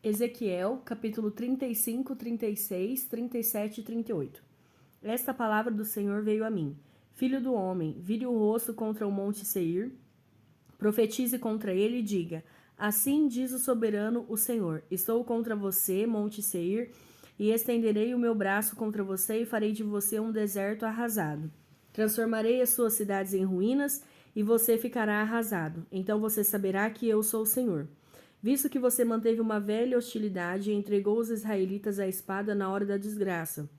Ezequiel, capítulo 35, 36, 37 e 38. Esta palavra do Senhor veio a mim. Filho do homem, vire o rosto contra o monte Seir, profetize contra ele e diga: assim diz o soberano, o Senhor: estou contra você, monte Seir, e estenderei o meu braço contra você e farei de você um deserto arrasado. Transformarei as suas cidades em ruínas e você ficará arrasado. Então você saberá que eu sou o Senhor. Visto que você manteve uma velha hostilidade e entregou os israelitas à espada na hora da desgraça,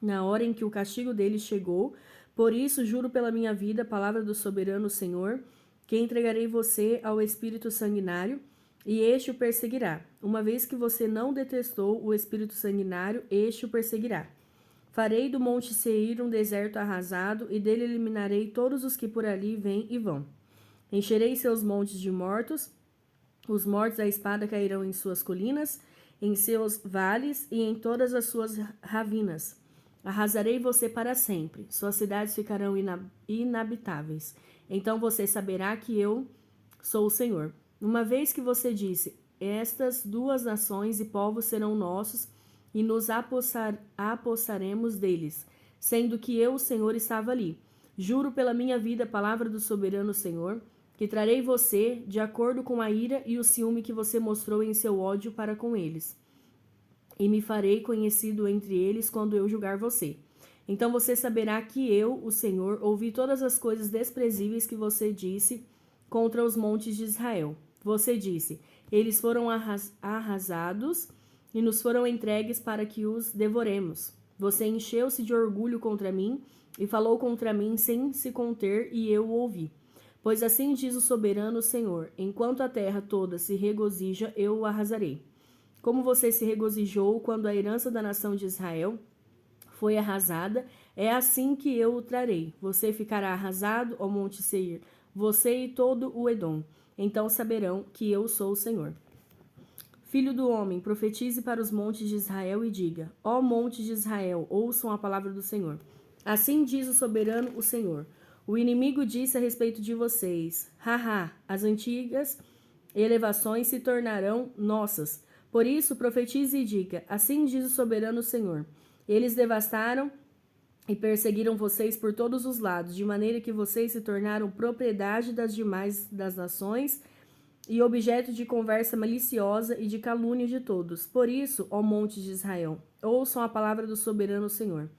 na hora em que o castigo deles chegou, por isso juro pela minha vida, palavra do soberano Senhor, que entregarei você ao espírito sanguinário, e este o perseguirá. Uma vez que você não detestou o espírito sanguinário, este o perseguirá. Farei do monte Seir um deserto arrasado, e dele eliminarei todos os que por ali vêm e vão. Encherei seus montes de mortos, os mortos da espada cairão em suas colinas, em seus vales e em todas as suas ravinas. Arrasarei você para sempre, suas cidades ficarão inabitáveis. Então você saberá que eu sou o Senhor. Uma vez que você disse: estas duas nações e povos serão nossos, e nos apossaremos deles, sendo que eu, o Senhor, estava ali. Juro pela minha vida, palavra do soberano Senhor, que trarei você de acordo com a ira e o ciúme que você mostrou em seu ódio para com eles. E me farei conhecido entre eles quando eu julgar você. Então você saberá que eu, o Senhor, ouvi todas as coisas desprezíveis que você disse contra os montes de Israel. Você disse: eles foram arrasados e nos foram entregues para que os devoremos. Você encheu-se de orgulho contra mim e falou contra mim sem se conter, e eu o ouvi. Pois assim diz o soberano Senhor: enquanto a terra toda se regozija, eu o arrasarei. Como você se regozijou quando a herança da nação de Israel foi arrasada, é assim que eu o trarei. Você ficará arrasado, ó monte Seir, você e todo o Edom. Então saberão que eu sou o Senhor. Filho do homem, profetize para os montes de Israel e diga: ó monte de Israel, ouçam a palavra do Senhor. Assim diz o soberano, o Senhor: o inimigo disse a respeito de vocês: haha, as antigas elevações se tornarão nossas. Por isso, profetize e diga: assim diz o soberano Senhor: eles devastaram e perseguiram vocês por todos os lados, de maneira que vocês se tornaram propriedade das demais das nações e objeto de conversa maliciosa e de calúnia de todos. Por isso, ó monte de Israel, ouçam a palavra do soberano Senhor.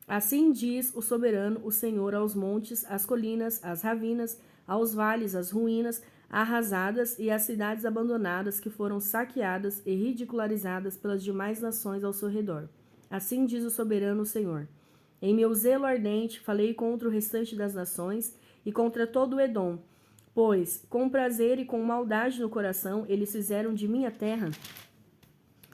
Assim diz o soberano, o Senhor, aos montes, às colinas, às ravinas, aos vales, às ruínas arrasadas e às cidades abandonadas que foram saqueadas e ridicularizadas pelas demais nações ao seu redor. Assim diz o soberano Senhor: em meu zelo ardente falei contra o restante das nações e contra todo o Edom, pois, com prazer e com maldade no coração, eles fizeram de minha terra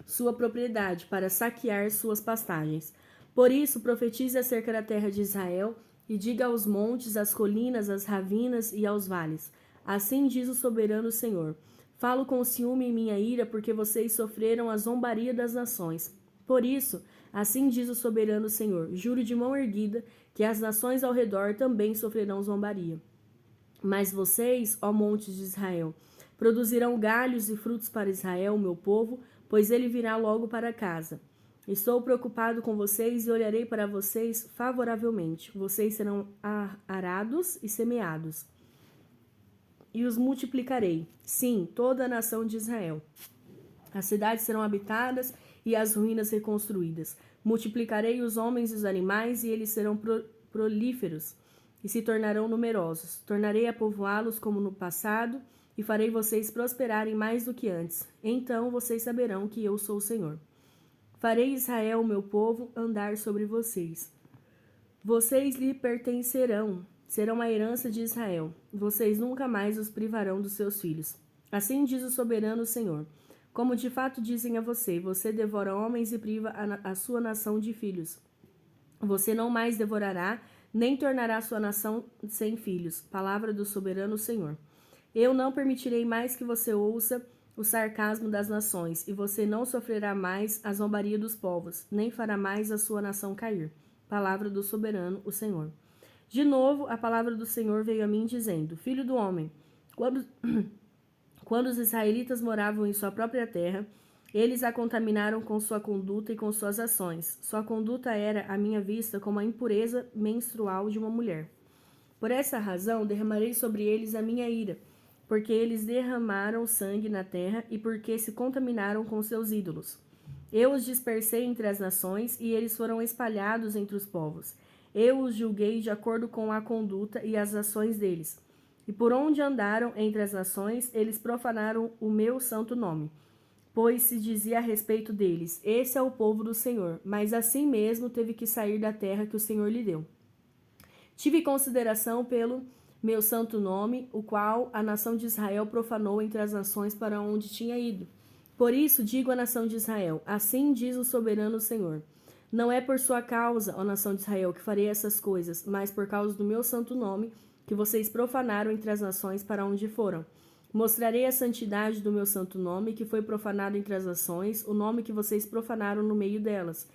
sua propriedade para saquear suas pastagens. Por isso, profetize acerca da terra de Israel e diga aos montes, às colinas, às ravinas e aos vales: assim diz o soberano Senhor: falo com ciúme em minha ira, porque vocês sofreram a zombaria das nações. Por isso, assim diz o soberano Senhor: juro de mão erguida que as nações ao redor também sofrerão zombaria. Mas vocês, ó montes de Israel, produzirão galhos e frutos para Israel, meu povo, pois ele virá logo para casa. Estou preocupado com vocês e olharei para vocês favoravelmente. Vocês serão arados e semeados, e os multiplicarei. Sim, toda a nação de Israel. As cidades serão habitadas e as ruínas reconstruídas. Multiplicarei os homens e os animais, e eles serão prolíferos e se tornarão numerosos. Tornarei a povoá-los como no passado, e farei vocês prosperarem mais do que antes. Então vocês saberão que eu sou o Senhor. Farei Israel, meu povo, andar sobre vocês. Vocês lhe pertencerão, serão a herança de Israel. Vocês nunca mais os privarão dos seus filhos. Assim diz o soberano Senhor: como de fato dizem a você, você devora homens e priva a sua nação de filhos. Você não mais devorará, nem tornará sua nação sem filhos. Palavra do soberano Senhor. Eu não permitirei mais que você ouça o sarcasmo das nações, e você não sofrerá mais a zombaria dos povos, nem fará mais a sua nação cair. Palavra do soberano, o Senhor. De novo, a palavra do Senhor veio a mim dizendo: filho do homem, quando os israelitas moravam em sua própria terra Eles a contaminaram com sua conduta e com suas ações. Sua conduta era, à minha vista, como a impureza menstrual de uma mulher. Por essa razão, derramarei sobre eles a minha ira, porque eles derramaram sangue na terra e porque se contaminaram com seus ídolos. Eu os dispersei entre as nações e eles foram espalhados entre os povos. Eu os julguei de acordo com a conduta e as ações deles. E por onde andaram entre as nações, eles profanaram o meu santo nome. Pois se dizia a respeito deles, esse é o povo do Senhor, mas assim mesmo teve que sair da terra que o Senhor lhe deu. Tive consideração pelo meu santo nome, o qual a nação de Israel profanou entre as nações para onde tinha ido. Por isso digo à nação de Israel, assim diz o soberano Senhor. Não é por sua causa, ó nação de Israel, que farei essas coisas, mas por causa do meu santo nome, que vocês profanaram entre as nações para onde foram. Mostrarei a santidade do meu santo nome, que foi profanado entre as nações, o nome que vocês profanaram no meio delas.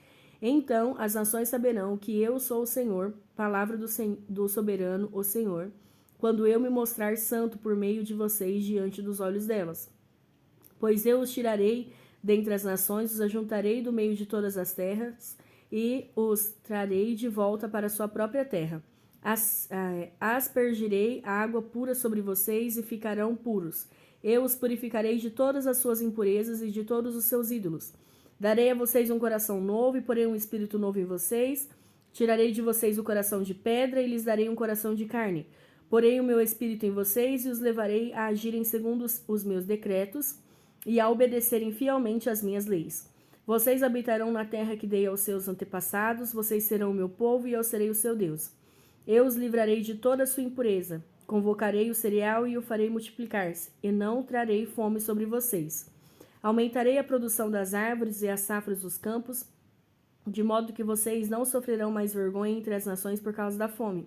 Então as nações saberão que eu sou o Senhor, palavra do soberano, o Senhor, quando eu me mostrar santo por meio de vocês diante dos olhos delas. Pois eu os tirarei dentre as nações, os ajuntarei do meio de todas as terras e os trarei de volta para a sua própria terra. Aspergirei água pura sobre vocês e ficarão puros. Eu os purificarei de todas as suas impurezas e de todos os seus ídolos. Darei a vocês um coração novo e porei um espírito novo em vocês. Tirarei de vocês o coração de pedra e lhes darei um coração de carne. Porei o meu espírito em vocês e os levarei a agirem segundo os meus decretos e a obedecerem fielmente às minhas leis. Vocês habitarão na terra que dei aos seus antepassados, vocês serão o meu povo e eu serei o seu Deus. Eu os livrarei de toda a sua impureza. Convocarei o cereal e o farei multiplicar-se, e não trarei fome sobre vocês. Aumentarei a produção das árvores e as safras dos campos, de modo que vocês não sofrerão mais vergonha entre as nações por causa da fome.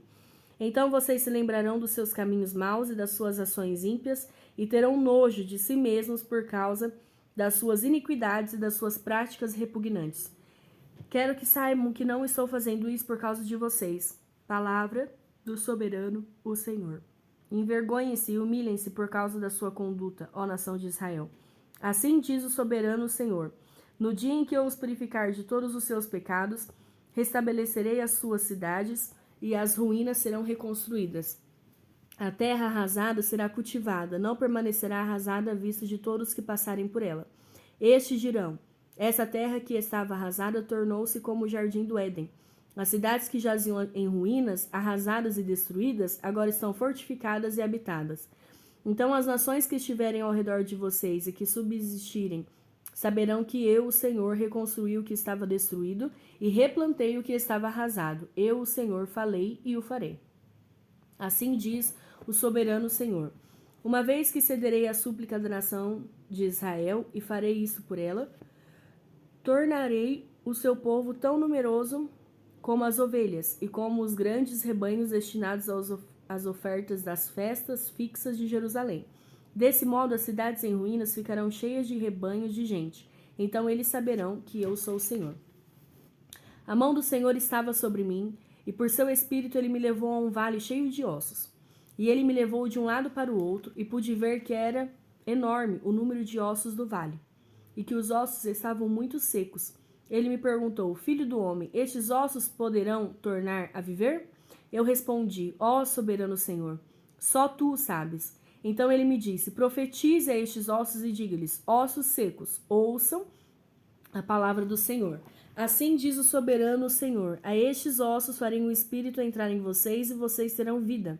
Então vocês se lembrarão dos seus caminhos maus e das suas ações ímpias, e terão nojo de si mesmos por causa das suas iniquidades e das suas práticas repugnantes. Quero que saibam que não estou fazendo isso por causa de vocês. Palavra do soberano, o Senhor. Envergonhem-se e humilhem-se por causa da sua conduta, ó nação de Israel. Assim diz o soberano Senhor: no dia em que eu os purificar de todos os seus pecados, restabelecerei as suas cidades e as ruínas serão reconstruídas. A terra arrasada será cultivada, não permanecerá arrasada à vista de todos que passarem por ela. Estes dirão: essa terra que estava arrasada tornou-se como o jardim do Éden. As cidades que jaziam em ruínas, arrasadas e destruídas, agora estão fortificadas e habitadas. Então as nações que estiverem ao redor de vocês e que subsistirem saberão que eu, o Senhor, reconstruí o que estava destruído e replantei o que estava arrasado. Eu, o Senhor, falei e o farei. Assim diz o soberano Senhor: uma vez que cederei à súplica da nação de Israel e farei isso por ela, tornarei o seu povo tão numeroso como as ovelhas e como os grandes rebanhos destinados às ofertas das festas fixas de Jerusalém. Desse modo, as cidades em ruínas ficarão cheias de rebanhos de gente. Então eles saberão que eu sou o Senhor. A mão do Senhor estava sobre mim, e por seu espírito ele me levou a um vale cheio de ossos. E ele me levou de um lado para o outro, e pude ver que era enorme o número de ossos do vale, e que os ossos estavam muito secos. Ele me perguntou: filho do homem, estes ossos poderão tornar a viver? Eu respondi: ó soberano Senhor, só tu o sabes. Então ele me disse: profetize a estes ossos e diga-lhes: ossos secos, ouçam a palavra do Senhor. Assim diz o soberano Senhor: a estes ossos farei um espírito entrar em vocês e vocês terão vida.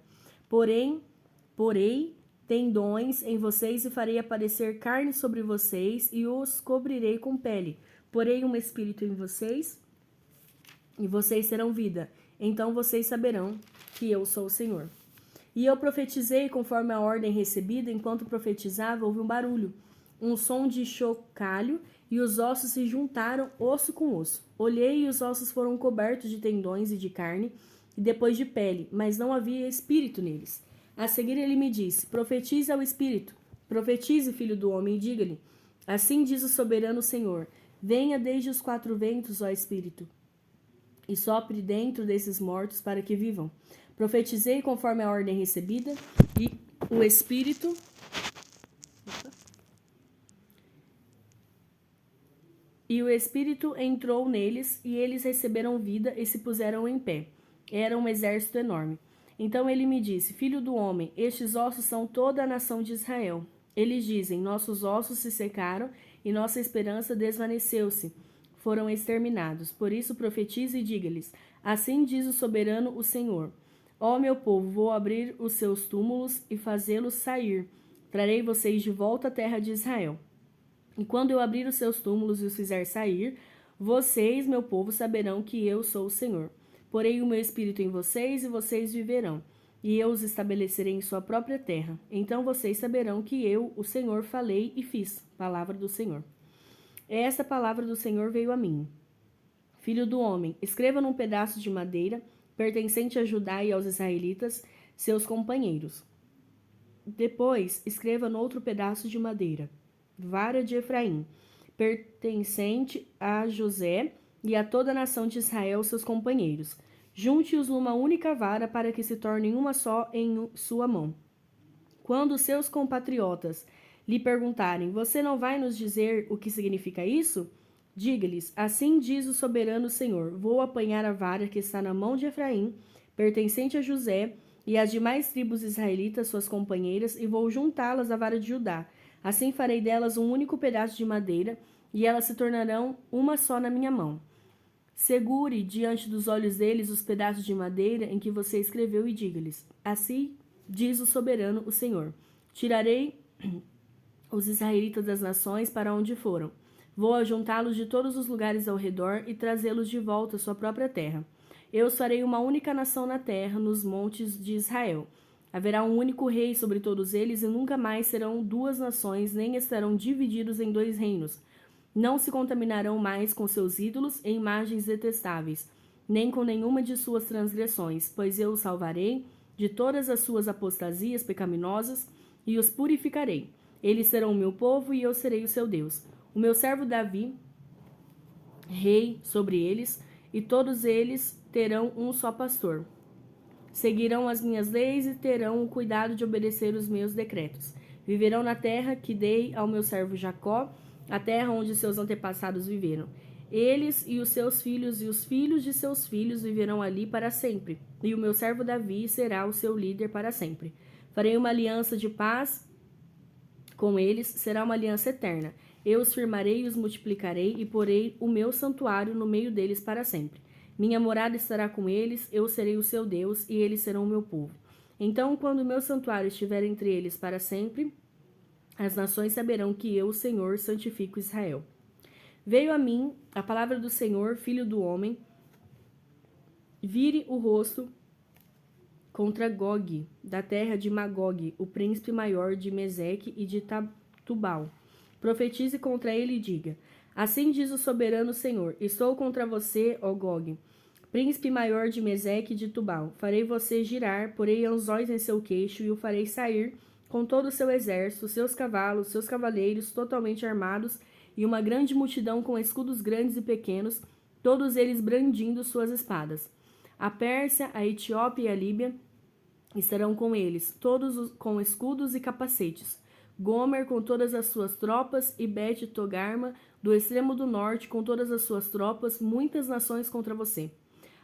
Porei tendões em vocês e farei aparecer carne sobre vocês e os cobrirei com pele. Porei um espírito em vocês e vocês terão vida. Então vocês saberão que eu sou o Senhor. E eu profetizei conforme a ordem recebida. Enquanto profetizava, houve um barulho, um som de chocalho, e os ossos se juntaram, osso com osso. Olhei e os ossos foram cobertos de tendões e de carne, e depois de pele, mas não havia espírito neles. A seguir ele me disse: profetize ao espírito. Profetize, filho do homem, e diga-lhe: assim diz o soberano Senhor: venha desde os quatro ventos, ó espírito, e sopre dentro desses mortos para que vivam. Profetizei conforme a ordem recebida, e o espírito E o Espírito entrou neles, e eles receberam vida e se puseram em pé. Era um exército enorme. Então ele me disse: Filho do homem, estes ossos são toda a nação de Israel. Eles dizem: Nossos ossos se secaram e nossa esperança desvaneceu-se. Foram exterminados. Por isso profetize e diga-lhes: Assim diz o soberano, o Senhor. Ó meu povo, vou abrir os seus túmulos e fazê-los sair. Trarei vocês de volta à terra de Israel. E quando eu abrir os seus túmulos e os fizer sair, vocês, meu povo, saberão que eu sou o Senhor. Porei o meu espírito em vocês e vocês viverão, e eu os estabelecerei em sua própria terra. Então vocês saberão que eu, o Senhor, falei e fiz. Palavra do Senhor. Esta palavra do Senhor veio a mim. Filho do homem, escreva num pedaço de madeira, pertencente a Judá e aos israelitas, seus companheiros. Depois, escreva no outro pedaço de madeira, vara de Efraim, pertencente a José e a toda a nação de Israel, seus companheiros. Junte-os numa única vara para que se tornem uma só em sua mão. Quando seus compatriotas lhe perguntarem: Você não vai nos dizer o que significa isso? Diga-lhes: Assim diz o soberano Senhor: Vou apanhar a vara que está na mão de Efraim, pertencente a José, e as demais tribos israelitas, suas companheiras, e vou juntá-las à vara de Judá. Assim farei delas um único pedaço de madeira, e elas se tornarão uma só na minha mão. Segure diante dos olhos deles os pedaços de madeira em que você escreveu e diga-lhes: Assim diz o soberano, o Senhor: Tirarei os israelitas das nações para onde foram. Vou ajuntá-los de todos os lugares ao redor e trazê-los de volta à sua própria terra. Eu os farei uma única nação na terra, nos montes de Israel. Haverá um único rei sobre todos eles e nunca mais serão duas nações, nem estarão divididos em dois reinos. Não se contaminarão mais com seus ídolos e imagens detestáveis, nem com nenhuma de suas transgressões, pois eu os salvarei de todas as suas apostasias pecaminosas e os purificarei. Eles serão o meu povo e eu serei o seu Deus. O meu servo Davi, rei sobre eles, e todos eles terão um só pastor. Seguirão as minhas leis e terão o cuidado de obedecer os meus decretos. Viverão na terra que dei ao meu servo Jacó, a terra onde seus antepassados viveram. Eles e os seus filhos e os filhos de seus filhos viverão ali para sempre, e o meu servo Davi será o seu líder para sempre. Farei uma aliança de paz com eles, será uma aliança eterna. Eu os firmarei e os multiplicarei e porei o meu santuário no meio deles para sempre. Minha morada estará com eles, eu serei o seu Deus e eles serão o meu povo. Então, quando o meu santuário estiver entre eles para sempre, as nações saberão que eu, o Senhor, santifico Israel. Veio a mim a palavra do Senhor, filho do homem. Vire o rosto contra Gog, da terra de Magog, o príncipe maior de Meseque e de Tubal. Profetize contra ele e diga: Assim diz o soberano Senhor: Estou contra você, ó Gog, príncipe maior de Meseque e de Tubal. Farei você girar, porei anzóis em seu queixo e o farei sair com todo o seu exército, seus cavalos, seus cavaleiros totalmente armados e uma grande multidão com escudos grandes e pequenos, todos eles brandindo suas espadas. A Pérsia, a Etiópia e a Líbia estarão com eles, todos com escudos e capacetes. Gomer com todas as suas tropas e Bet-Togarma do extremo do norte com todas as suas tropas, muitas nações contra você.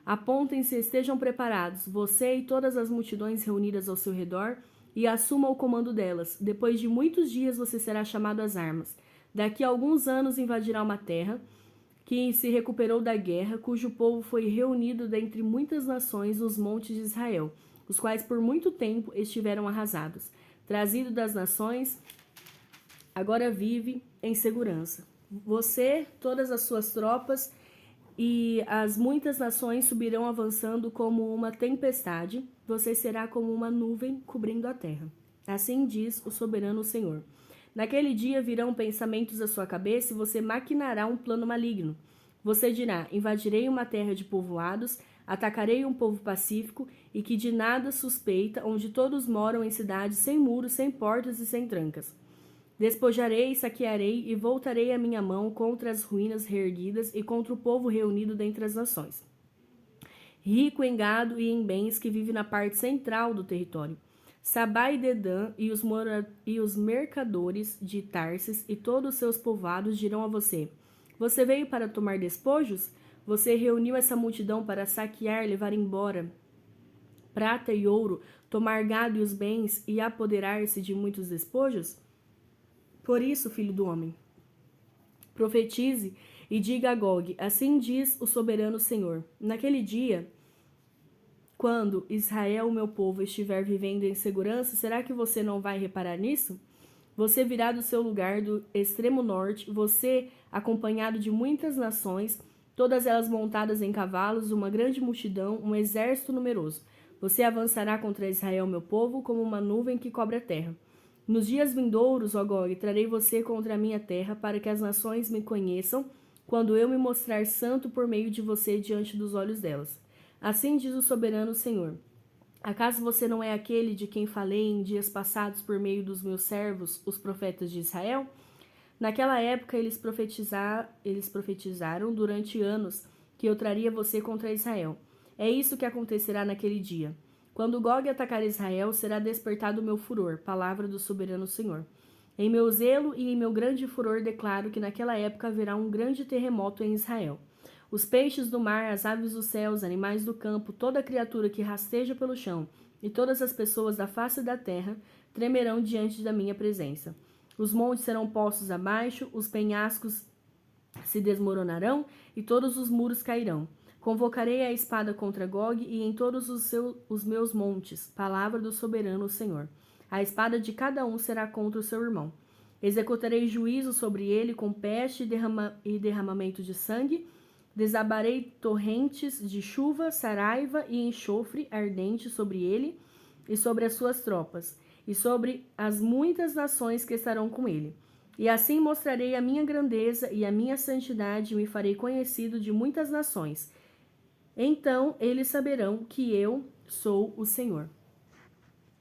Apontem-se e estejam preparados, você e todas as multidões reunidas ao seu redor, e assuma o comando delas. Depois de muitos dias você será chamado às armas. Daqui a alguns anos invadirá uma terra que se recuperou da guerra, cujo povo foi reunido dentre muitas nações nos montes de Israel, os quais por muito tempo estiveram arrasados. Trazido das nações, agora vive em segurança. Você, todas as suas tropas e as muitas nações subirão avançando como uma tempestade, você será como uma nuvem cobrindo a terra. Assim diz o soberano Senhor. Naquele dia virão pensamentos à sua cabeça e você maquinará um plano maligno. Você dirá: invadirei uma terra de povoados, atacarei um povo pacífico e que de nada suspeita, onde todos moram em cidades sem muros, sem portas e sem trancas. Despojarei, saquearei e voltarei a minha mão contra as ruínas reerguidas e contra o povo reunido dentre as nações, rico em gado e em bens, que vive na parte central do território. Sabá e Dedã e os mercadores de Tarsis e todos os seus povoados dirão a você: Você veio para tomar despojos? Você reuniu essa multidão para saquear, levar embora prata e ouro, tomar gado e os bens e apoderar-se de muitos despojos? Por isso, filho do homem, profetize e diga a Gog: assim diz o soberano Senhor. Naquele dia, quando Israel, meu povo, estiver vivendo em segurança, será que você não vai reparar nisso? Você virá do seu lugar do extremo norte, você, acompanhado de muitas nações, todas elas montadas em cavalos, uma grande multidão, um exército numeroso. Você avançará contra Israel, meu povo, como uma nuvem que cobre a terra. Nos dias vindouros, ó Gog, trarei você contra a minha terra, para que as nações me conheçam, quando eu me mostrar santo por meio de você diante dos olhos delas. Assim diz o soberano Senhor. Acaso você não é aquele de quem falei em dias passados por meio dos meus servos, os profetas de Israel? Naquela época eles profetizaram durante anos que eu traria você contra Israel. É isso que acontecerá naquele dia. Quando Gog atacar Israel, será despertado o meu furor, palavra do soberano Senhor. Em meu zelo e em meu grande furor declaro que naquela época haverá um grande terremoto em Israel. Os peixes do mar, as aves dos céus, animais do campo, toda criatura que rasteja pelo chão e todas as pessoas da face da terra tremerão diante da minha presença. Os montes serão postos abaixo, os penhascos se desmoronarão e todos os muros cairão. Convocarei a espada contra Gog e em todos os meus montes, palavra do soberano Senhor. A espada de cada um será contra o seu irmão. Executarei juízo sobre ele com peste e derramamento de sangue. Desabarei torrentes de chuva, saraiva e enxofre ardente sobre ele e sobre as suas tropas, e sobre as muitas nações que estarão com ele. E assim mostrarei a minha grandeza e a minha santidade e me farei conhecido de muitas nações. Então eles saberão que eu sou o Senhor.